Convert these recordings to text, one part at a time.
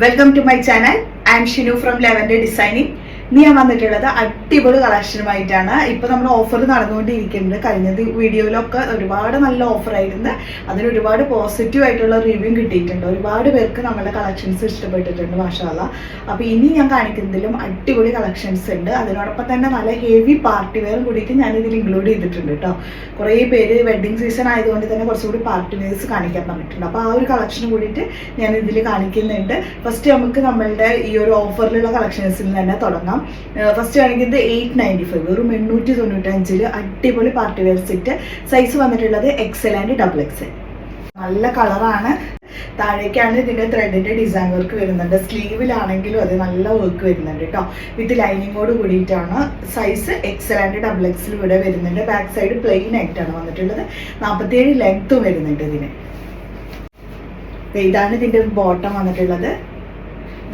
Welcome to my channel. I am Shinu from lavender designing. ഇന്ന് ഞാൻ വന്നിട്ടുള്ളത് അടിപൊളി കളക്ഷനുമായിട്ടാണ്. ഇപ്പൊ നമ്മൾ ഓഫർ നടന്നുകൊണ്ടിരിക്കുന്നത്. കഴിഞ്ഞ വീഡിയോയിലൊക്കെ ഒരുപാട് നല്ല ഓഫർ ആയിരുന്നു. അതിന് ഒരുപാട് പോസിറ്റീവ് ആയിട്ടുള്ള റിവ്യൂ കിട്ടിയിട്ടുണ്ട്. ഒരുപാട് പേർക്ക് നമ്മുടെ കളക്ഷൻസ് ഇഷ്ടപ്പെട്ടിട്ടുണ്ട്, മാഷാഅല്ലാ. അപ്പൊ ഇനി ഞാൻ കാണിക്കുന്നതിലും അടിപൊളി കളക്ഷൻസ് ഉണ്ട്. അതിനോടൊപ്പം തന്നെ നല്ല ഹെവി പാർട്ടി വെയർ കൂടിയിട്ട് ഞാൻ ഇതിൽ ഇൻക്ലൂഡ് ചെയ്തിട്ടുണ്ട് കേട്ടോ. കുറേ പേര് വെഡിങ് സീസൺ ആയതുകൊണ്ട് തന്നെ കുറച്ചുകൂടി പാർട്ടി വെയർസ് കാണിക്കാൻ പറഞ്ഞിട്ടുണ്ട്. അപ്പോൾ ആ ഒരു കളക്ഷൻ കൂടിയിട്ട് ഞാൻ ഇതിൽ കാണിക്കുന്നുണ്ട്. ഫസ്റ്റ് നമുക്ക് നമ്മളുടെ ഈ ഒരു ഓഫറിലുള്ള കളക്ഷൻസിൽ തന്നെ തുടങ്ങാം. ഫസ്റ്റ് കാണിക്കുന്നത് 895, വെറും 895 അടിപൊളി പാർട്ടി വെയർ സെറ്റ്. സൈസ് വന്നിട്ടുള്ളത് XL ആൻഡ് XXL. നല്ല കളറാണ്. താഴേക്കാണ് ഇതിന്റെ ത്രെഡിന്റെ ഡിസൈൻ വർക്ക് വരുന്നുണ്ട്. സ്ലീവിലാണെങ്കിലും അത് നല്ല വർക്ക് വരുന്നുണ്ട് കേട്ടോ. വിത്ത് ലൈനിങ്ങോട് കൂടിയിട്ടാണ്. സൈസ് XL ആൻഡ് XXL ഇവിടെ വരുന്നുണ്ട്. ബാക്ക് സൈഡ് പ്ലെയിൻ ആയിട്ടാണ് വന്നിട്ടുള്ളത്. 47 ലെങ്ത്തും വരുന്നുണ്ട് ഇതിന്. ഇതാണ് ഇതിന്റെ ബോട്ടം വന്നിട്ടുള്ളത്.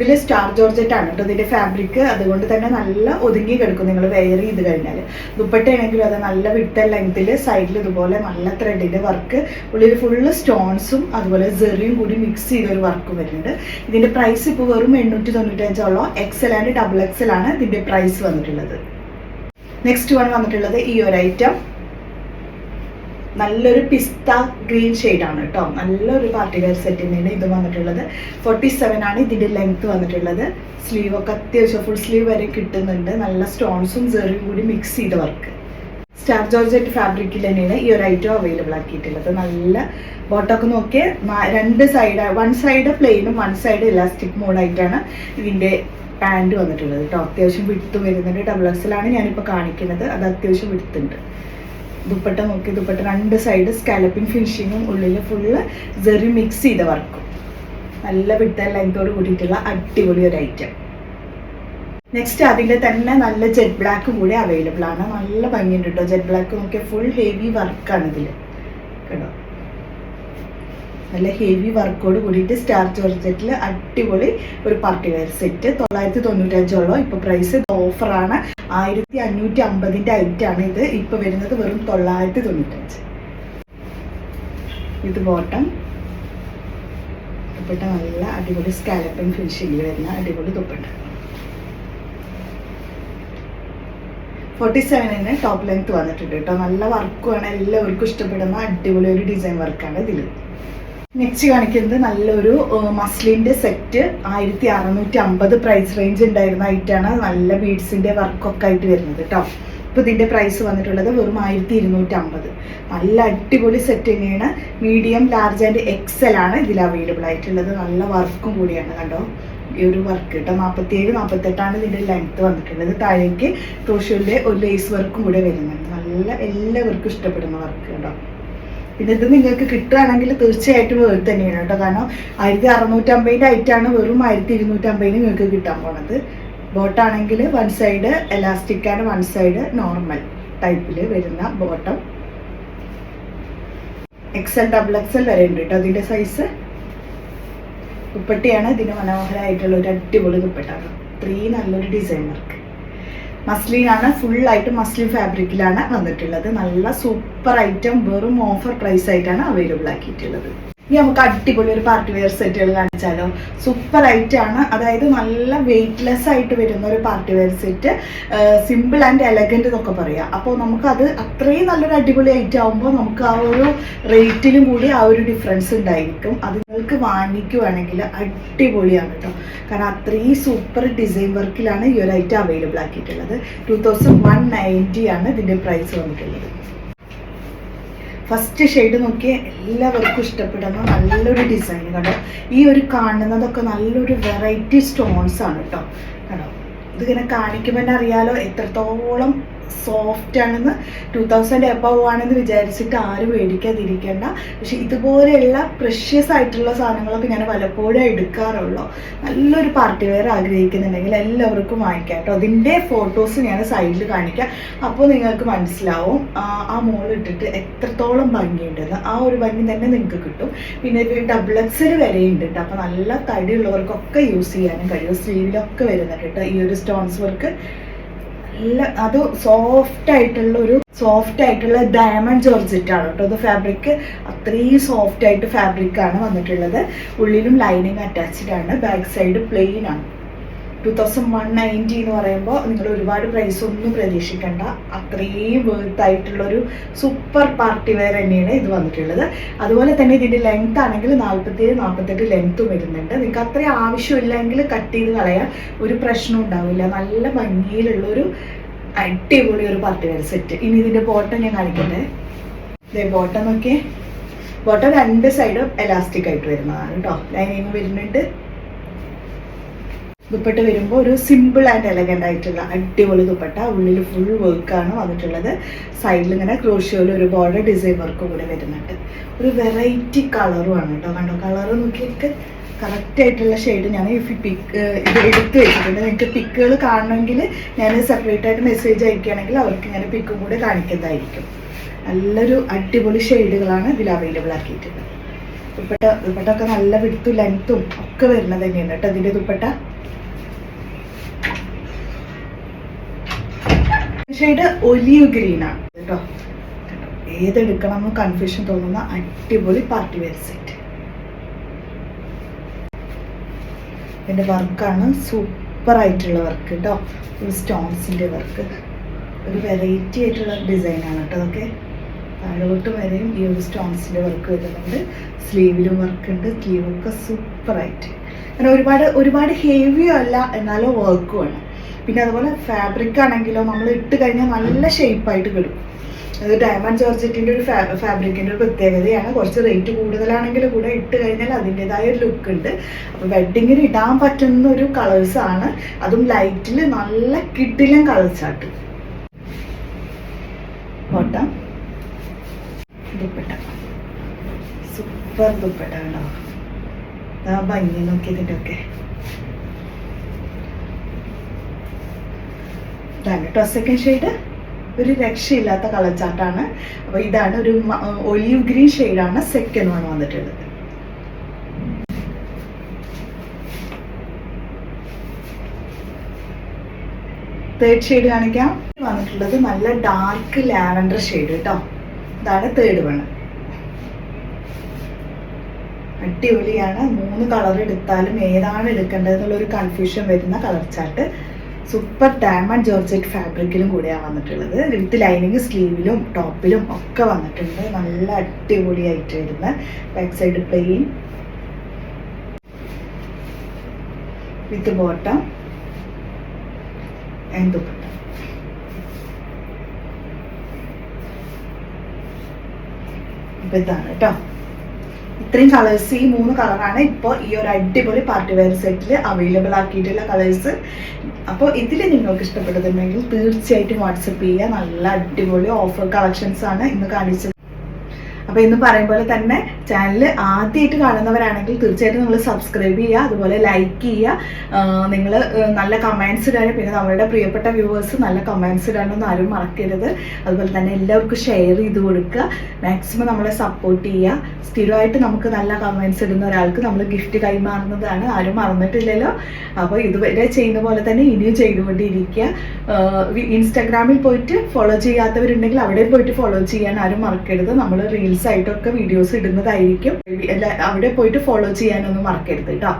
ഇതിൽ സ്റ്റാർ ജോർജറ്റ് ആണ് കേട്ടോ ഇതിന്റെ ഫാബ്രിക്. അതുകൊണ്ട് തന്നെ നല്ല ഒതുങ്ങി കിടക്കും നിങ്ങൾ വെയർ ചെയ്ത് കഴിഞ്ഞാൽ. ദുപ്പട്ടയാണെങ്കിലും അത് നല്ല വിട്ട് ലെങ്ത്തിൽ സൈഡിൽ ഇതുപോലെ നല്ല ത്രെഡിന്റെ വർക്ക്, ഉള്ളിൽ ഫുള്ള് സ്റ്റോൺസും അതുപോലെ ജെറിയും കൂടി മിക്സ് ചെയ്തൊരു വർക്കും വരുന്നുണ്ട്. ഇതിന്റെ പ്രൈസ് ഇപ്പോൾ വെറും 895 XL ആൻഡ് XXL ആണ് ഇതിന്റെ പ്രൈസ് വന്നിട്ടുള്ളത്. നെക്സ്റ്റ് വൺ വന്നിട്ടുള്ളത് ഈ ഒരു ഐറ്റം നല്ലൊരു പിസ്ത ഗ്രീൻ ഷെയ്ഡാണ് കേട്ടോ. നല്ലൊരു പാർട്ടി വെയർ സെറ്റിനാണ് ഇത് വന്നിട്ടുള്ളത്. 47 ആണ് ഇതിന്റെ ലെങ്ത് വന്നിട്ടുള്ളത്. സ്ലീവ് ഒക്കെ അത്യാവശ്യം ഫുൾ സ്ലീവ് വരെ കിട്ടുന്നുണ്ട്. നല്ല സ്റ്റോൺസും ജെറിയും കൂടി മിക്സ് ചെയ്ത വർക്ക്. സ്റ്റാർ ജോർജറ്റ് ഫാബ്രിക്കിൽ തന്നെയാണ് ഈ ഒരു ഐറ്റം അവൈലബിൾ ആക്കിയിട്ടുള്ളത്. നല്ല ബോട്ടമൊക്കെ നോക്കിയ രണ്ട് സൈഡ്, വൺ സൈഡ് പ്ലെയിനും വൺ സൈഡ് ഇലാസ്റ്റിക് മോഡായിട്ടാണ് ഇതിന്റെ പാൻറ് വന്നിട്ടുള്ളത് കേട്ടോ. അത്യാവശ്യം വിടുത്ത് വരുന്നുണ്ട്. XXL ആണ് ഞാനിപ്പോൾ കാണിക്കുന്നത്. അത് അത്യാവശ്യം വിടുത്തുണ്ട്. ദുപ്പട്ട നോക്കി, ദുപ്പട്ട രണ്ട് സൈഡ് സ്കാലപ്പിംഗ് ഫിനിഷിങ്ങും ഉള്ളിൽ ഫുള്ള് ജെറി മിക്സ് ചെയ്ത വർക്കും. നല്ല വിട്ട ലെങ്തോട് കൂടിയിട്ടുള്ള അടിപൊളി ഒരു ഐറ്റം. നെക്സ്റ്റ് അതിൻ്റെ തന്നെ നല്ല ജെറ്റ് ബ്ലാക്ക് കൂടി അവൈലബിൾ ആണ്. നല്ല ഭംഗിയുണ്ട് കേട്ടോ. ജെറ്റ് ബ്ലാക്ക് നോക്കിയാൽ ഫുൾ ഹെവി വർക്കാണ് ഇതിൽ കേട്ടോ. നല്ല ഹെവി വർക്കോട് കൂടിയിട്ട് സ്റ്റാർ ജോർജറ്റിൽ അടിപൊളി ഒരു പാർട്ടി വെയർ സെറ്റ്. 995 ഇപ്പോൾ പ്രൈസ് ഓഫറാണ്. 1550 ഐറ്റാണ് ഇത്. ഇപ്പോൾ വരുന്നത് വെറും 995. ഇത് ബോട്ടം. ദുപ്പട്ട നല്ല അടിപൊളി സ്കാലപ്പിംഗ് ഫിനിഷിംഗിൽ വരുന്ന അടിപൊളി ദുപ്പട്ട. 47 ടോപ്പ് ലെങ്ത് വന്നിട്ടുണ്ട് കേട്ടോ. നല്ല വർക്കുമാണ്. എല്ലാവർക്കും ഇഷ്ടപ്പെടുന്ന അടിപൊളി ഒരു ഡിസൈൻ വർക്കാണ് ഇതിൽ. നെക്സ്റ്റ് കാണിക്കുന്നത് നല്ലൊരു മസ്ലിൻ്റെ സെറ്റ്. 1650 പ്രൈസ് റേഞ്ച് ഉണ്ടായിരുന്ന ഐറ്റാണ്. നല്ല ബീഡ്സിന്റെ വർക്കൊക്കെ ആയിട്ട് വരുന്നത് കേട്ടോ. ഇപ്പോൾ ഇതിന്റെ പ്രൈസ് വന്നിട്ടുള്ളത് വെറും 1250. നല്ല അടിപൊളി സെറ്റ് തന്നെയാണ്. മീഡിയം, ലാർജ് ആൻഡ് XL ആണ് ഇതിൽ അവൈലബിൾ ആയിട്ടുള്ളത്. നല്ല വർക്കും കൂടിയാണ് കണ്ടോ ഈ ഒരു വർക്ക് കേട്ടോ. 47, 48 ഇതിന്റെ ലെങ്ത് വന്നിട്ടുള്ളത്. താഴേക്ക് ക്രോഷ്യയിലെ ഒരു ലേസ് വർക്കും കൂടെ വരുന്നുണ്ട്. നല്ല എല്ലാവർക്കും ഇഷ്ടപ്പെടുന്ന വർക്ക് കേട്ടോ. പിന്നെ ഇത് നിങ്ങൾക്ക് കിട്ടുകയാണെങ്കിൽ തീർച്ചയായിട്ടും വേറെ തന്നെയാണ് കേട്ടോ. കാരണം 1650 ഐറ്റാണ് വെറും 1250 നിങ്ങൾക്ക് കിട്ടാൻ പോണത്. ബോട്ടാണെങ്കിൽ വൺ സൈഡ് എലാസ്റ്റിക് ആണ്, വൺ സൈഡ് നോർമൽ ടൈപ്പിൽ വരുന്ന ബോട്ടം. XL XXL വരെ ഉണ്ട് കേട്ടോ അതിൻ്റെ സൈസ്. ദുപ്പട്ടയാണ് ഇതിന് മനോഹരമായിട്ടുള്ള ഒരു അടിപൊളി ദുപ്പട്ട. ഇത്രയും നല്ലൊരു ഡിസൈൻ വർക്ക്. മസ്ലിനാണ്, ഫുള്ളായിട്ട് മസ്ലിൻ ഫാബ്രിക്കിലാണ് വന്നിട്ടുള്ളത്. നല്ല സൂപ്പർ ഐറ്റം. വെറും ഓഫർ പ്രൈസ് ആയിട്ടാണ് അവൈലബിൾ ആക്കിയിട്ടുള്ളത്. ഇനി നമുക്ക് അടിപൊളി ഒരു പാർട്ടി വെയർ സെറ്റുകൾ കാണിച്ചാലോ. സൂപ്പർ ഐറ്റാണ്. അതായത് നല്ല വെയ്റ്റ്ലെസ് ആയിട്ട് വരുന്ന ഒരു party wear set. Simple and elegant എന്നൊക്കെ പറയാം. അപ്പോൾ നമുക്കത് അത്രയും നല്ലൊരു അടിപൊളി ഐറ്റം ആകുമ്പോൾ നമുക്ക് ആ ഒരു റേറ്റിലും കൂടി ആ ഒരു ഡിഫറൻസ് ഉണ്ടായിരിക്കും. അത് നിങ്ങൾക്ക് വാങ്ങിക്കുവാണെങ്കിൽ അടിപൊളിയാണ് കേട്ടോ. കാരണം അത്രയും സൂപ്പർ ഡിസൈൻ വർക്കിലാണ് ഈ ഒരു ഐറ്റം അവൈലബിൾ ആക്കിയിട്ടുള്ളത്. 2190 ആണ് ഇതിൻ്റെ പ്രൈസ് വന്നിട്ടുള്ളത്. ഫസ്റ്റ് ഷെയ്ഡ് നോക്കിയ എല്ലാവർക്കും ഇഷ്ടപ്പെടുന്ന നല്ലൊരു ഡിസൈൻ കേട്ടോ. ഈ ഒരു കാണുന്നതൊക്കെ നല്ലൊരു വെറൈറ്റി സ്റ്റോൺസ് ആണ് കേട്ടോ. കേട്ടോ ഇതിങ്ങനെ കാണിക്കുമ്പോൾ തന്നെ അറിയാലോ എത്രത്തോളം സോഫ്റ്റ് ആണെന്ന്. 2000 എബവ് ആണെന്ന് വിചാരിച്ചിട്ട് ആരും മേടിക്കാതിരിക്കേണ്ട. പക്ഷെ ഇതുപോലെയുള്ള പ്രഷ്യസ് ആയിട്ടുള്ള സാധനങ്ങളൊക്കെ ഞാൻ പലപ്പോഴും എടുക്കാറുള്ളൂ. നല്ലൊരു പാർട്ടി വെയർ ആഗ്രഹിക്കുന്നുണ്ടെങ്കിൽ എല്ലാവർക്കും വാങ്ങിക്കാം കേട്ടോ. അതിൻ്റെ ഫോട്ടോസ് ഞാൻ സൈഡിൽ കാണിക്കാം. അപ്പോൾ നിങ്ങൾക്ക് മനസ്സിലാവും ആ മോൾ ഇട്ടിട്ട് എത്രത്തോളം ഭംഗിയുണ്ടെന്ന്. ആ ഒരു ഭംഗി തന്നെ നിങ്ങൾക്ക് കിട്ടും. പിന്നെ XXL വരെ ഉണ്ട് കേട്ടോ. അപ്പോൾ നല്ല തടിയുള്ളവർക്കൊക്കെ യൂസ് ചെയ്യാനും കഴിയും. സ്ലീവിലൊക്കെ വരുന്നുണ്ട് കേട്ടോ ഈ ഒരു സ്റ്റോൺസ് വർക്ക്. നല്ല അത് സോഫ്റ്റ് ആയിട്ടുള്ള ഡയമണ്ട് ജോർജറ്റ് ആണ് കേട്ടോ. അത് ഫാബ്രിക് അത്രയും സോഫ്റ്റ് ആയിട്ട് ഫാബ്രിക് ആണ് വന്നിട്ടുള്ളത്. ഉള്ളിലും ലൈനിങ് അറ്റാച്ച്ഡ് ആണ്. ബാക്ക് സൈഡ് പ്ലെയിൻ ആണ്. 2190 എന്ന് പറയുമ്പോൾ നിങ്ങൾ ഒരുപാട് പ്രൈസ് ഒന്നും പ്രതീക്ഷിക്കേണ്ട. അത്രയും വേർത്ത് ആയിട്ടുള്ളൊരു സൂപ്പർ പാർട്ടി വെയർ തന്നെയാണ് ഇത് വന്നിട്ടുള്ളത്. അതുപോലെ തന്നെ ഇതിൻ്റെ ലെങ്ത് ആണെങ്കിൽ 47-48 ലെങ്ത്തും വരുന്നുണ്ട്. നിങ്ങൾക്ക് അത്രയും ആവശ്യമില്ലെങ്കിൽ കട്ട് ചെയ്ത് കളയാൻ ഒരു പ്രശ്നം ഉണ്ടാവില്ല. നല്ല ഭംഗിയിലുള്ളൊരു അടിപൊളി ഒരു പാർട്ടി വെയർ സെറ്റ്. ഇനി ഇതിൻ്റെ ബോട്ടം ഞാൻ കാണിക്കട്ടെ. ഇതേ ബോട്ടം നോക്കിയേ. ബോട്ടം 2 സൈഡും എലാസ്റ്റിക് ആയിട്ട് വരുന്നതാണ് കേട്ടോ. ലൈനിങ് വരുന്നുണ്ട്. ദുപ്പട്ട വരുമ്പോൾ ഒരു സിമ്പിൾ ആൻഡ് എലഗൻ്റ് ആയിട്ടുള്ള അടിപൊളി ദുപ്പട്ട. ഉള്ളിൽ ഫുൾ വർക്കാണ് വന്നിട്ടുള്ളത്. സൈഡിൽ ഇങ്ങനെ ക്രോഷ്യോയിൽ ഒരു ബോർഡർ ഡിസൈൻ വർക്കും കൂടെ വരുന്നുണ്ട്. ഒരു വെറൈറ്റി കളറുമാണ് കേട്ടോ. കണ്ടോ കളർ നോക്കിയിട്ട് കറക്റ്റ് ആയിട്ടുള്ള ഷെയ്ഡ് ഞാൻ ഇത് എടുത്ത് വെച്ചിട്ടുണ്ട്. നിങ്ങൾക്ക് പിക്കുകൾ കാണണമെങ്കിൽ ഞാൻ സെപ്പറേറ്റ് ആയിട്ട് മെസ്സേജ് അയക്കുകയാണെങ്കിൽ അവർക്ക് ഞാൻ പിക്കും കൂടെ കാണിക്കുന്നതായിരിക്കും. നല്ലൊരു അടിപൊളി ഷെയ്ഡുകളാണ് ഇതിൽ അവൈലബിൾ ആക്കിയിട്ടുള്ളത്. ദുപ്പട്ട ഒക്കെ നല്ല വിടുത്തും ലെങ്ത്തും ഒക്കെ വരുന്നത് തന്നെയാണ് കേട്ടോ ഇതിൻ്റെ ദുപ്പട്ട. ഷെയ്ഡ് ഒലിവ് ഗ്രീൻ ആണ് കേട്ടോ. ഏതെടുക്കണം എന്ന് കൺഫ്യൂഷൻ തോന്നുന്ന അടിപൊളി പാർട്ടി വെയർ സെറ്റ്. ഇതിൻ്റെ വർക്കാണ് സൂപ്പർ ആയിട്ടുള്ള വർക്ക് കേട്ടോ. ഒരു സ്റ്റോൺസിൻ്റെ വർക്ക്, ഒരു വെറൈറ്റി ആയിട്ടുള്ള ഡിസൈനാണ് കേട്ടോ. അതൊക്കെ താഴോട്ട് വരെയും ഈ ഒരു സ്റ്റോൺസിൻ്റെ വർക്ക് വരുന്നുണ്ട്. സ്ലീവിലും വർക്ക് ഉണ്ട്. സ്ലീവൊക്കെ സൂപ്പറായിട്ട്, അങ്ങനെ ഒരുപാട് ഹെവിയോ അല്ല, എന്നാലോ വർക്കും ആണ്. പിന്നെ അതുപോലെ ഫാബ്രിക് ആണെങ്കിലോ നമ്മൾ ഇട്ട് കഴിഞ്ഞാൽ നല്ല ഷേപ്പായിട്ട് കിടക്കും. അത് ഡയമണ്ട് ജോർജറ്റിൻ്റെ ഒരു ഫാബ്രിക്കിൻ്റെ ഒരു പ്രത്യേകതയാണ്. കുറച്ച് റേറ്റ് കൂടുതലാണെങ്കിൽ കൂടെ ഇട്ട് കഴിഞ്ഞാൽ അതിൻ്റെതായ ഒരു ലുക്ക് ഉണ്ട്. അപ്പോൾ വെഡ്ഡിങ്ങിന് ഇടാൻ പറ്റുന്ന ഒരു കളേഴ്സാണ്. അതും ലൈറ്റിൽ നല്ല കിടിലൻ കളേഴ്സായിട്ട്. ബോട്ടം ദുപ്പട്ട സൂപ്പർ ദുപ്പട്ട കേട്ടോ. ആ ഭംഗി നോക്കി ഇതിൻ്റെയൊക്കെ കേട്ടോ. സെക്കൻഡ് ഷെയ്ഡ് ഒരു രക്ഷയില്ലാത്ത കളർ ചാർട്ടാണ്. അപ്പോൾ ഇതാണ് ഒരു ഒലിവ് ഗ്രീൻ ഷെയ്ഡാണ് സെക്കൻഡ് വൺ വന്നിട്ടുള്ളത്. തേർഡ് ഷെയ്ഡ് കാണിക്കാം. വന്നിട്ടുള്ളത് നല്ല ഡാർക്ക് ലാവൻഡർ ഷെയ്ഡ് കേട്ടോ. ഇതാണ് തേർഡ് വൺ. അടിപൊളിയാണ്. 3 കളർ എടുത്താലും ഏതാണ് എടുക്കേണ്ടത് എന്നുള്ളൊരു കൺഫ്യൂഷൻ വരുന്ന colour chart. Super diamond georgette ഫാബ്രിക്കിലും കൂടെയാണ് വന്നിട്ടുള്ളത്. വിത്ത് ലൈനിങ് സ്ലീവിലും ടോപ്പിലും ഒക്കെ വന്നിട്ടുണ്ട്. നല്ല അടിപൊളിയായിട്ട് വരുന്ന back side plain with bottom and dupatta. ഇപ്പം ഇതാണ് കേട്ടോ. ഇത്രയും കളേഴ്സ്, ഈ 3 കളറാണ് ഇപ്പോൾ ഈ ഒരു അടിപൊളി പാർട്ടി വെയർ സെറ്റിൽ അവൈലബിൾ ആക്കിയിട്ടുള്ള കളേഴ്സ്. അപ്പോൾ ഇതിൽ നിങ്ങൾക്ക് ഇഷ്ടപ്പെട്ടതുണ്ടെങ്കിൽ തീർച്ചയായിട്ടും വാട്സപ്പ് ചെയ്യുക. നല്ല അടിപൊളി ഓഫർ കളക്ഷൻസ് ആണ് ഇന്ന് കാണിച്ചത്. അപ്പോൾ ഇന്ന് പറയും പോലെ തന്നെ ചാനൽ ആദ്യമായിട്ട് കാണുന്നവരാണെങ്കിൽ തീർച്ചയായിട്ടും നിങ്ങൾ സബ്സ്ക്രൈബ് ചെയ്യുക, അതുപോലെ ലൈക്ക് ചെയ്യുക. നിങ്ങൾ നല്ല കമൻറ്റ്സ് ഇടാനും, പിന്നെ നമ്മളുടെ പ്രിയപ്പെട്ട വ്യൂവേഴ്സ് നല്ല കമൻറ്റ്സ് ഇടാനൊന്നും ആരും മറക്കരുത്. അതുപോലെ തന്നെ എല്ലാവർക്കും ഷെയർ ചെയ്ത് കൊടുക്കുക. മാക്സിമം നമ്മളെ സപ്പോർട്ട് ചെയ്യുക. സ്ഥിരമായിട്ട് നമുക്ക് നല്ല കമൻറ്റ്സ് ഇടുന്ന ഒരാൾക്ക് നമ്മൾ ഗിഫ്റ്റ് കൈമാറുന്നതാണ്. ആരും മറന്നിട്ടില്ലല്ലോ. അപ്പോൾ ഇതുവരെ ചെയ്യുന്ന പോലെ തന്നെ ഇനിയും ചെയ്തുകൊണ്ടിരിക്കുക. ഇൻസ്റ്റാഗ്രാമിൽ പോയിട്ട് ഫോളോ ചെയ്യാത്തവരുണ്ടെങ്കിൽ അവിടെ പോയിട്ട് ഫോളോ ചെയ്യാൻ ആരും മറക്കരുത്. നമ്മൾ റീൽസ് ആയിട്ടൊക്കെ വീഡിയോസ് ഇടുന്നതായിരിക്കും. അവിടെ പോയിട്ട് ഫോളോ ചെയ്യാനൊന്നും മറക്കരുത് കേട്ടോ.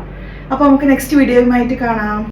അപ്പോൾ നമുക്ക് നെക്സ്റ്റ് വീഡിയോയുമായിട്ട് കാണാം.